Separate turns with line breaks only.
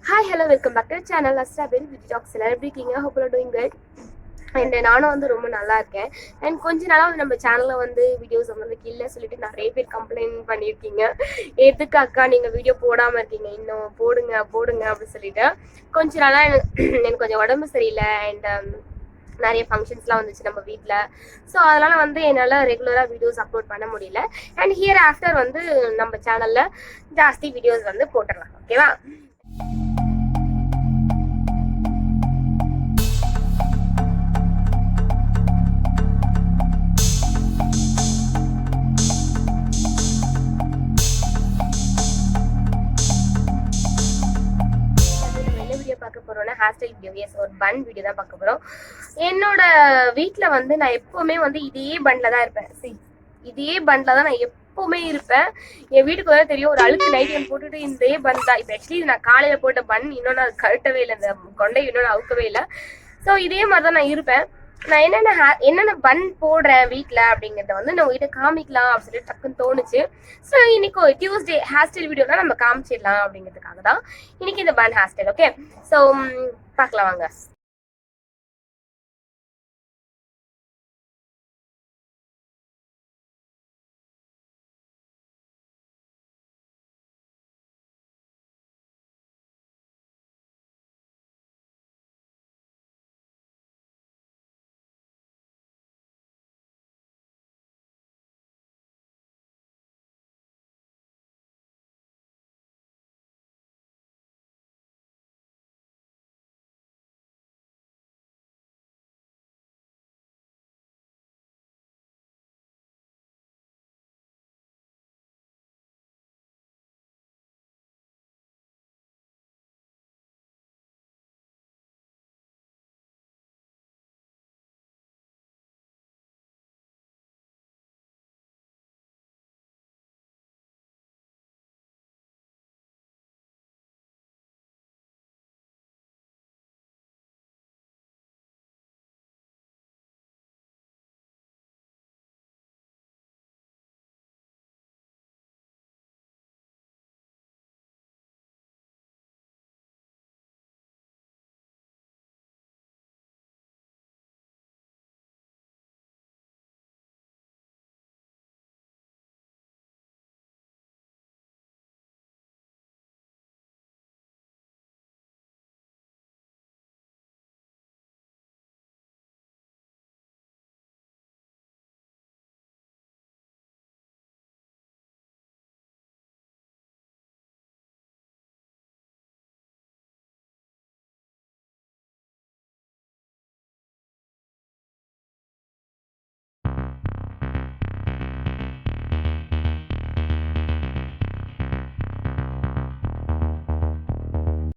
Hi, hello, welcome back to the channel. Azra Beauty Talks. Everybody இருக்கீங்க. Hope you're doing good. And நானும் வந்து ரொம்ப நல்லா இருக்கேன். And கொஞ்ச நாளா வந்து நம்ம சேனல்ல வந்து வீடியோஸ் வந்து இல்ல சொல்லிட்டு நிறைய பேர் கம்ப்ளைண்ட் பண்ணியிருக்கீங்க. எதுக்கு அக்கா நீங்க வீடியோ போடாம இருக்கீங்க? இன்னும் போடுங்க போடுங்க அப்படின்னு சொல்லிட்டு கொஞ்ச நாளா எனக்கு கொஞ்சம் உடம்பு சரியில்லை அண்ட் நிறைய ஃபங்க்ஷன்ஸ்லாம் வந்துச்சு நம்ம வீட்டில். ஸோ அதனால வந்து என்னால் ரெகுலராக வீடியோஸ் அப்லோட் பண்ண முடியல. அண்ட் ஹியர் ஆஃப்டர் வந்து நம்ம சேனலில் ஜாஸ்தி வீடியோஸ் வந்து போட்டுடலாம். ஓகேவா? பார்க்க போறோம்னா ஹேர் ஸ்டைல் வீடியோ. எஸ், ஒரு பன் வீடியோ தான் பார்க்க போறோம். என்னோட வீட்டுல வந்து நான் எப்பவுமே வந்து இதே பன்ல தான் இருப்பேன். இதே பன்ல தான் நான் எப்பவுமே இருப்பேன். என் வீட்டுக்கு வர தெரியும், ஒரு அழுக்கு நைட் ஒன்று போட்டுட்டு இதே பன் தான். இப்போ ஆக்சுவலி நான் காலையில போட்ட பன் இன்னும் நான் கழட்டவே இல்லை, இந்த கொண்டை இன்னும் அவுக்கவே இல்லை. ஸோ இதே மாதிரி தான் நான் இருப்பேன். நான் என்னென்ன பன் போடுறேன் வீட்டில் அப்படிங்கிறத வந்து நான் உங்ககிட்ட காமிக்கலாம் அப்படின்னு சொல்லிட்டு டக்குன்னு தோணுச்சு. ஸோ இன்னைக்கு டியூஸ்டே ஹேர் ஸ்டைல் வீடியோலாம் நம்ம காமிச்சிடலாம் அப்படிங்கிறதுக்காக தான் இன்னைக்கு இந்த பன் ஹேர் ஸ்டைல். ஓகே, ஸோ பார்க்கலாம் வாங்க.